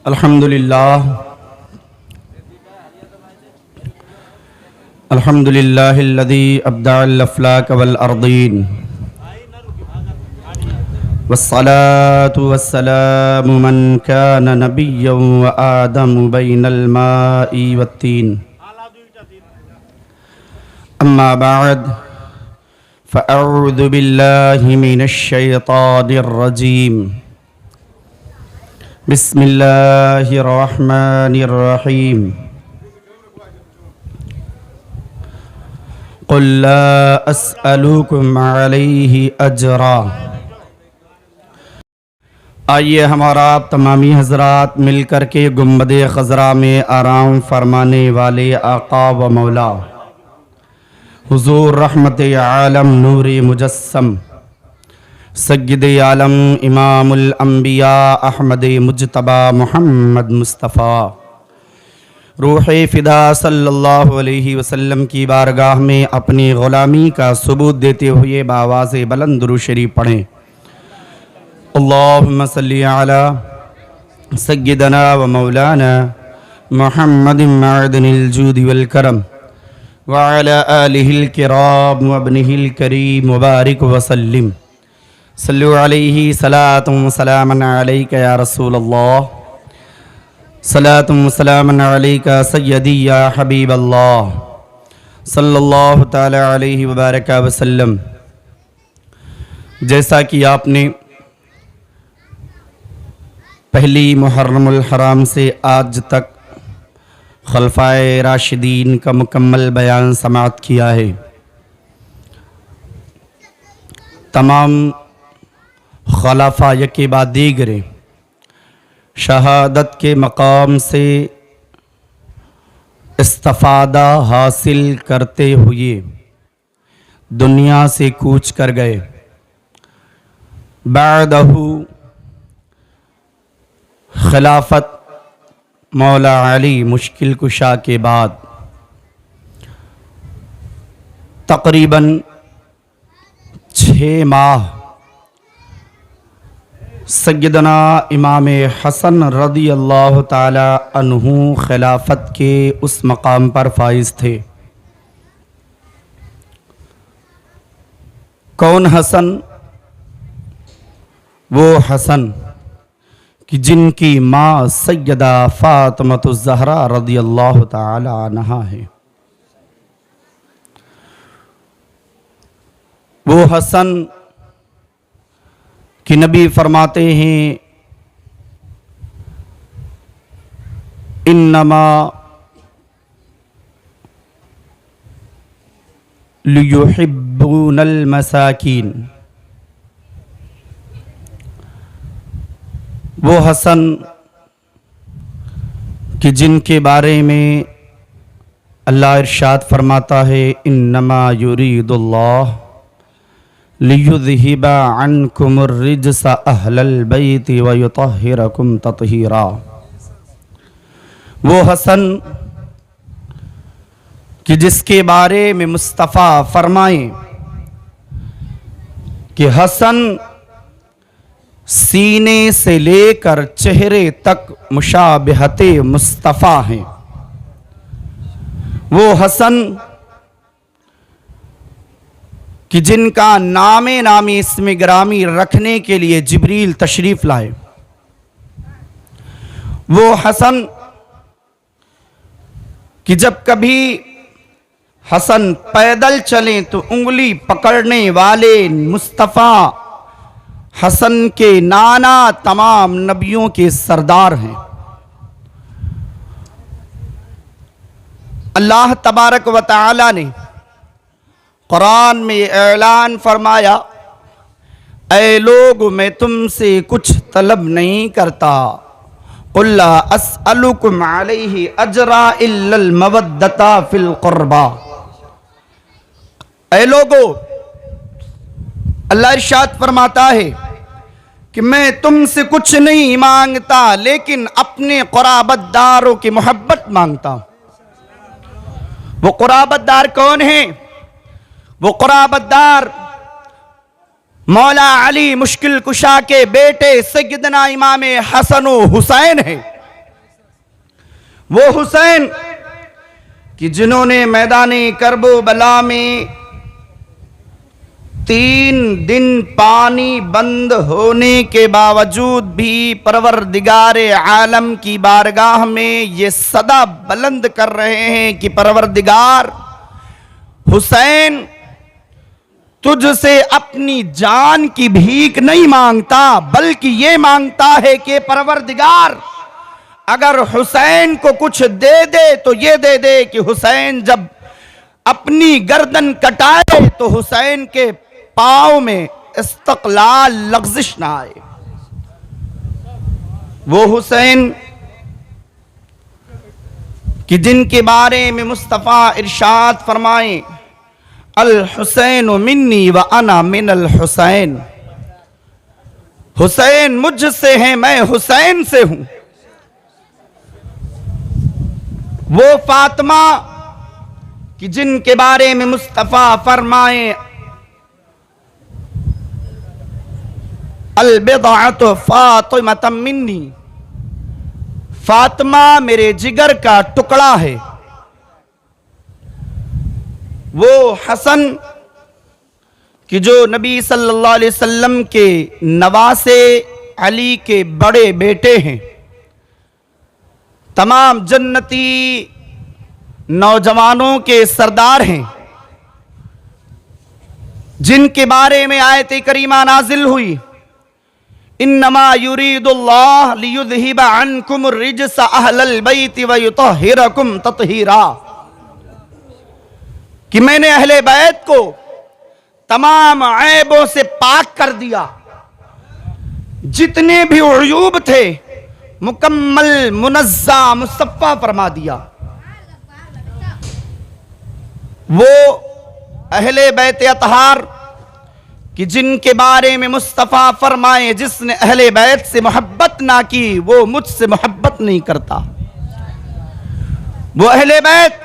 अल्हम्दुलिल्लाह अल्हम्दुलिल्लाहिल्लज़ी अब्दअल अफ़लाक वल अर्दीन वस्सलातु वस्सलामु मन कान नबिय्यन व आदमु बैनल माइ वत्तीन अम्मा बअद फ़अऊज़ु बिल्लाहि मिनश शैतानिर रजीम बिस्मिल्लाहिर रहमानिर रहीम क़ुल ला अस्अलुकुम अलैहि अजरा। आइए हमारा आप तमामी हजरात मिलकर के गुम्बदे खज़रा में आराम फरमाने वाले आका व मौला हुज़ूर रहमत आलम नूर मुजस्सम सय्यद आलम इमामुल अंबिया अहमद मुज्तबा मुहम्मद मुस्तफ़ा रूह फ़िदा सल्लल्लाहु अलैहि वसल्लम की बारगाह में अपनी ग़ुलामी का सबूत देते हुए बावाज़े बुलंद दुरूद शरीफ पढ़ें। अल्लाहुम्मा सल्लि अला सय्यदना व मौलाना मुहम्मदिन मअदनिल जूदि वल करम व अला आलिहिल किराम व इब्निहिल करीम व बारिक व सल्लिम सल्लु अलैहि सलातुम व सलामन अलैका या रसूल अल्लाह सलातुम व सलामन अलैका सय्यदी या हबीब अल्लाह सल्लल्लाहु तआला अलैहि व बारका व सल्लम। जैसा कि आपने पहली मुहर्रमुल हराम से आज तक खलफाए राशिदीन का मुकम्मल बयान समाअत किया है, तमाम खलाफा यके बाद दीगरे शहादत के मकाम से इस्तिफ़ादा हासिल करते हुए दुनिया से कूच कर गए। बादहू खिलाफत मौला अली मुश्किल कुशा के बाद तकरीबन 6 माह सय्यदना इमाम हसन रदी अल्लाह ताला अन्हु खिलाफत के उस मकाम पर फाइज थे। कौन हसन? वो हसन कि जिनकी माँ सैयदा फातिमतुज़ ज़हरा रदी अल्लाह ताला अन्हा है। वो हसन कि नबी फरमाते हैं इन्नमा लियुहिब्बूनल मसाकीन। वो हसन कि जिनके बारे में अल्लाह इरशाद फरमाता है इन्नमा युरीदुल्लाह लियुज़हिबा अन्कुमुर रिज्सा अहलल बैति व युतहिरकुम तत्हीरा। वो हसन कि जिसके बारे में मुस्तफ़ा फरमाएं कि हसन सीने से लेकर चेहरे तक मुशाबहते मुस्तफ़ा हैं। वो हसन कि जिनका नामे नामी इसमें ग्रामी रखने के लिए जिब्रील तशरीफ लाए। वो हसन कि जब कभी हसन पैदल चलें तो उंगली पकड़ने वाले मुस्तफ़ा हसन के नाना तमाम नबियों के सरदार हैं। अल्लाह तबारक व तआला ने कुरान में ऐलान फरमाया, ऐ लोग मैं तुमसे कुछ तलब नहीं करता, कुल ला अस्अलुकुम अलैहि अजरा इल्लल मवद्दता फिल कुर्बा। ऐ लोगो, अल्लाह इरशाद फरमाता है कि मैं तुमसे कुछ नहीं मांगता लेकिन अपने क़ुराबतदारों की मोहब्बत मांगता हूं। वो क़ुराबतदार कौन है? वो क़ुराबतदार मौला अली मुश्किल कुशा के बेटे सैयदना इमाम हसन हुसैन है। वो हुसैन कि जिन्होंने मैदाने करबला में 3 दिन पानी बंद होने के बावजूद भी परवरदिगारे आलम की बारगाह में ये सदा बुलंद कर रहे हैं कि परवरदिगार हुसैन तुझसे अपनी जान की भीख नहीं मांगता, बल्कि ये मांगता है कि परवरदिगार अगर हुसैन को कुछ दे दे तो ये दे दे कि हुसैन जब अपनी गर्दन कटाए तो हुसैन के पांव में इस्तक़लाल लग़ज़िश ना आए। वो हुसैन कि जिनके बारे में मुस्तफ़ा इरशाद फरमाए, अल हुसैन मिन्नी व अना मिनल हुसैन, हुसैन मुझसे है, मैं हुसैन से हूं। वो फातिमा कि जिनके बारे में मुस्तफ़ा फरमाए, अल बिदअतु फातिमतम मिन्नी, फातिमा मेरे जिगर का टुकड़ा है। वो हसन कि जो नबी सल्लल्लाहु अलैहि वसल्लम के नवासे अली के बड़े बेटे हैं, तमाम जन्नती नौजवानों के सरदार हैं, जिनके बारे में आयत करीमा नाजिल हुई, इन्नमा युरीदुल्लाह लियुज़हिबा अन्कुम रिज्स अहलल बैति व युतहिरकुम तत्हीरा, कि मैंने अहले बैत को तमाम ऐबों से पाक कर दिया, जितने भी उयूब थे मुकम्मल मुनज़्ज़ा मुसफ़्फ़ा फरमा दिया। वो अहले बैत अतहार कि जिनके बारे में मुस्तफ़ा फरमाए, जिसने अहले बैत से मोहब्बत ना की वो मुझसे मोहब्बत नहीं करता। वो अहले बैत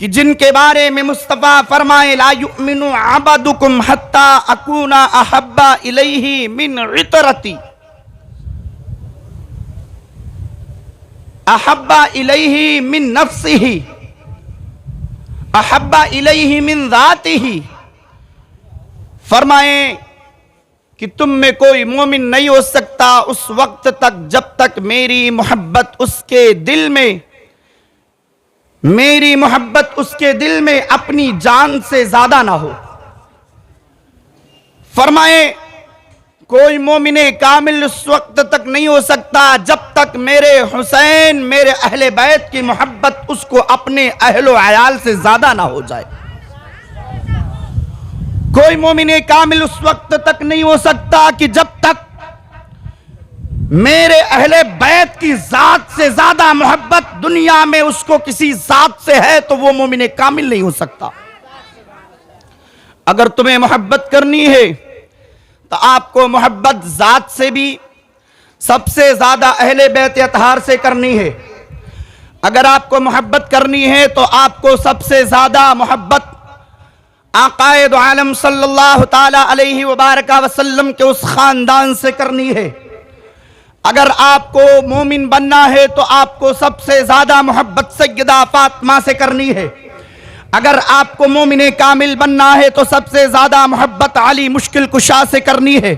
कि जिनके बारे में मुस्तफ़ा फरमाए, ला युमिनु अबदुकुम हत्ता अकूना अहब्बा इलैहि मिन इतरती, अहब्बा इलैहि मिन नफ्सिही, अहब्बा इलैहि मिन ज़ातिही। फरमाए कि तुम में कोई मोमिन नहीं हो सकता उस वक्त तक जब तक मेरी मोहब्बत उसके दिल में, मेरी मोहब्बत उसके दिल में अपनी जान से ज्यादा ना हो। फरमाए कोई मोमिने कामिल उस वक्त तक नहीं हो सकता जब तक मेरे हुसैन, मेरे अहले बैत की मोहब्बत उसको अपने अहलो अयाल से ज्यादा ना हो जाए। कोई मोमिने कामिल उस वक्त तक नहीं हो सकता कि जब तक मेरे अहले बैत की जात से ज्यादा मोहब्बत दुनिया में उसको किसी जात से है तो वो मोमिने कामिल नहीं हो सकता। अगर तुम्हें मोहब्बत करनी है तो आपको मोहब्बत जात से भी सबसे ज्यादा अहले बैत अतहार से करनी है। अगर आपको मोहब्बत करनी है तो आपको सबसे ज्यादा मोहब्बत आकाए दो आलम सल्लल्लाहु ताला अलैहि वबारक वसल्लम के उस खानदान से करनी है। अगर आपको मोमिन बनना है तो आपको सबसे ज्यादा मोहब्बत सैयदा फातिमा से करनी है। अगर आपको मोमिन कामिल बनना है तो सबसे ज्यादा मोहब्बत अली मुश्किल कुशा से करनी है।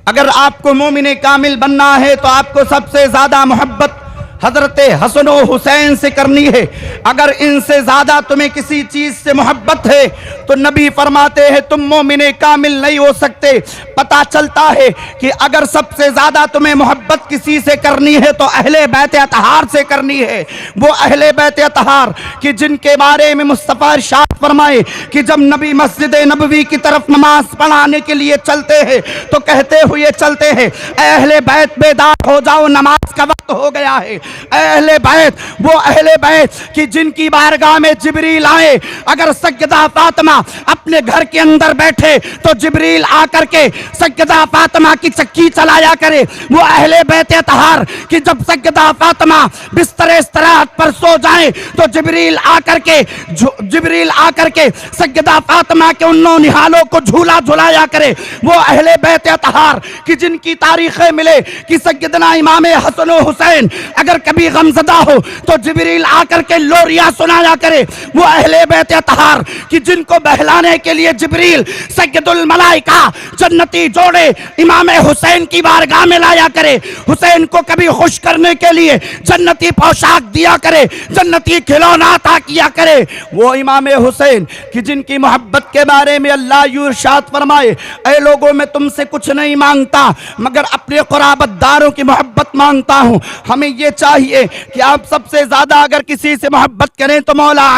अगर आपको मोमिन कामिल बनना है तो आपको सबसे ज्यादा मोहब्बत हजरत हसन और हुसैन से करनी है। अगर इनसे ज्यादा तुम्हें किसी चीज से मोहब्बत है तो नबी फरमाते हैं तुम मोमिन कामिल नहीं हो सकते। पता चलता है कि अगर सबसे ज्यादा तुम्हें मोहब्बत किसी से करनी है तो अहले बैत अतहार से करनी है। वो अहले बैत अतहार कि जिनके बारे में मुस्तफ़ा इरशाद फरमाए कि जब नबी मस्जिद नबवी की तरफ नमाज पढ़ाने के लिए चलते हैं तो कहते हुए चलते हैं, अहले बैत बेदार हो जाओ, नमाज का वक्त हो गया है। अहले बैत वो अहले बैत कि जिनकी बारगाह में जिब्रील आए, अगर सैयदा फातिमा अपने घर के अंदर बैठे तो जिब्रील आकर के सैयदा फातिमा की चक्की चलाया करे। वो अहले बैत अतहार कि जब सैयदा फातिमा बिस्तर इस्तराहत पर सो जाए तो जिब्रील आकर के सैयदा फातिमा के उन निहालों को झूला झुलाया करे। वो अहले बैत अतहार कि जिनकी तारीखें मिले कि सैयदना इमाम हसन और हुसैन अगर कभी गमज़दा हो तो जिब्रील आकर के लोरिया सुनाया करे। वो अहले बैत अतहार कि जिनको बहलाने के लिए जिब्रील सैयदुल मलाइका जन्नती जोड़े इमाम हुसैन की बारगाह में लाया करे। हुसैन को कभी खुश करने के लिए जन्नती पोशाक दिया करे, जन्नती खिलौना अता किया करे। वो इमाम हुसैन कि जिनकी मोहब्बत के बारे में अल्लाह यूं इरशाद फरमाए, ऐ लोगों मैं तुमसे कुछ नहीं मांगता मगर अपने क़ुराबतदारों की मोहब्बत मांगता हूँ। हमें ये चाहिए कि आप सबसे ज़्यादा अगर किसी से मोहब्बत करें तो मौला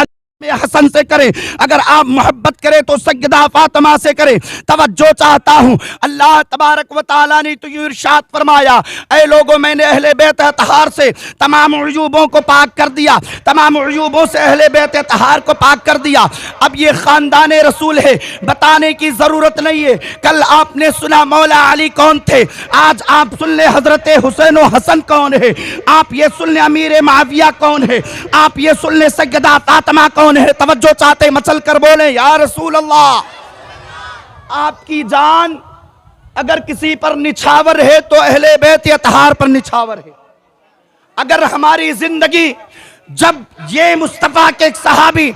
हसन से करें, अगर आप मोहब्बत करें तो सैयदा फातिमा से करें। तवज्जो चाहता हूं, अल्लाह तबारक व तआला ने तो यूं इरशाद फरमाया, ऐ लोगों मैंने अहले बैत अतहार से तमाम उयूबों को पाक कर दिया, तमाम उयूबों से अहले बैत अतहार को पाक कर दिया। अब ये खानदान रसूल है, बताने की जरूरत नहीं है। कल आपने सुना मौला अली कौन थे, आज आप सुन ले हजरत हुसैन व हसन कौन है। आप ये सुन ले अमीर मुआविया कौन है, आप ये सुन ले सैयदा फातिमा कौन है। तवज्जो चाहते मचल कर बोले या रसूल अल्लाह। आपकी जान अगर किसी पर निछावर है तो अहले बैत अतहार पर निछावर है। अगर हमारी जिंदगी जब ये मुस्तफा के एक सहाबी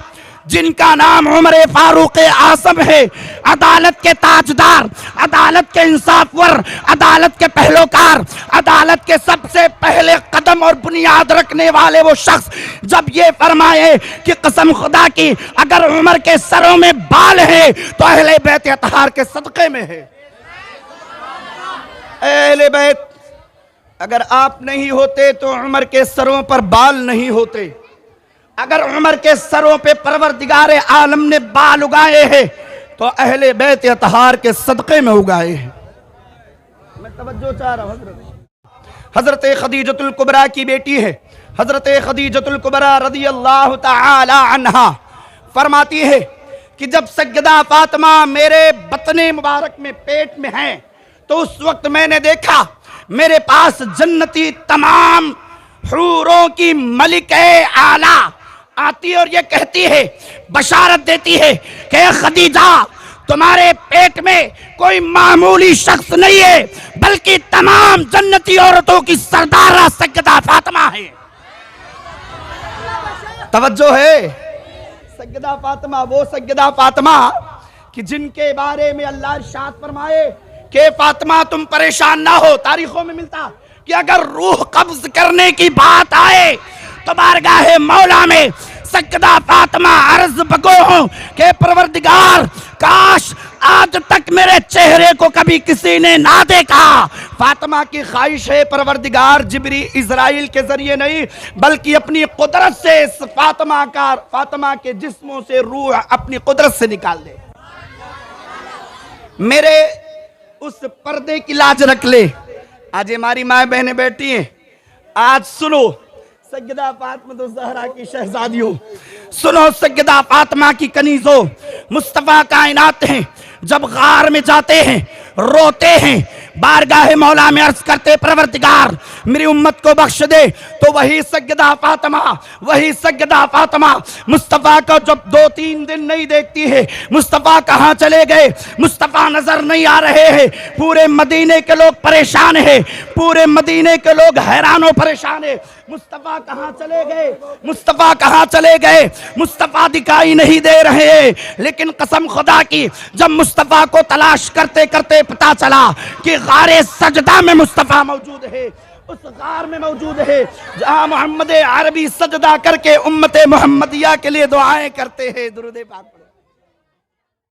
जिनका नाम उमर फारूक आज़म है, अदालत के ताजदार, अदालत के इंसाफवर, अदालत के पहलोकार, अदालत के सबसे पहले कदम और बुनियाद रखने वाले वो शख्स जब ये फरमाए कि कसम खुदा की अगर उमर के सरों में बाल है तो अहले बैत अतहार के सदक़े में है। अहले बैत अगर आप नहीं होते तो उमर के सरों पर बाल नहीं होते। अगर उमर के सरों पे परवरदिगारे आलम ने बाल उगाए हैं तो अहले बैत अतहार के सदक़े में उगाए हैं। मैं तवज्जो चाह रहा हूँ। हजरत खदीजतुल कुबरा की बेटी है, हजरत खदीजतुल कुबरा रज़ियल्लाहु तआला अन्हा फरमाती है कि जब सैयदा फातिमा मेरे बतने मुबारक में पेट में हैं तो उस वक्त मैंने देखा मेरे पास जन्नती तमाम हूरों की मलिके आला आती है और ये कहती है, बशारत देती है कि खदीजा तुम्हारे पेट में कोई मामूली शख्स नहीं है बल्कि तमाम जन्नती औरतों की सरदारा सैयदा फातिमा है। तवज्जो है, सैयदा फातिमा वो सैयदा फातिमा कि जिनके बारे में अल्लाह इरशाद फरमाए कि फातिमा तुम परेशान ना हो। तारीखों में मिलता कि अगर रूह कब्ज करने की बात आए तो बारगाह मौला में सैयदा फातिमा अर्ज बगो हो कि परवरदिगार काश आज तक मेरे चेहरे को कभी किसी ने ना देखा। फातिमा की ख्वाहिश है परवरदिगार जिब्री इजराइल के जरिए नहीं बल्कि अपनी कुदरत से इस फातिमा के जिस्मों से रूह अपनी कुदरत से निकाल दे। मेरे उस पर्दे की लाज रख ले। आज हमारी माँ बहनें बैठी हैं, आज सुनो सैयदा फातिमा ज़हरा की शहजादियों, सुनो सैयदा फातिमा की कनीज़ों, मुस्तफ़ा कायनात हैं जब गार में जाते हैं रोते हैं बारगाह मौला में अर्ज करते परवरदिगार मेरी उम्मत को बख्श दे, तो वही सैयदा फातिमा मुस्तफ़ा को जब 2-3 दिन नहीं देखती है, मुस्तफ़ा कहाँ चले गए, मुस्तफ़ा नजर नहीं आ रहे हैं। पूरे मदीने के लोग परेशान हैं, पूरे मदीने के लोग हैरान परेशान है। मुस्तफ़ा कहाँ चले गए, मुस्तफ़ा कहाँ चले गए, मुस्तफ़ा दिखाई नहीं दे रहे हैं। लेकिन कसम खुदा की जब मुस्तफ़ा को तलाश करते करते पता चला कि गारे सजदा में मुस्तफ़ा मौजूद है, उस गार में मौजूद है जहां मोहम्मद अरबी सजदा करके उम्मत मोहम्मदिया के लिए दुआएं करते हैं। दुरूद पाक पढ़ो।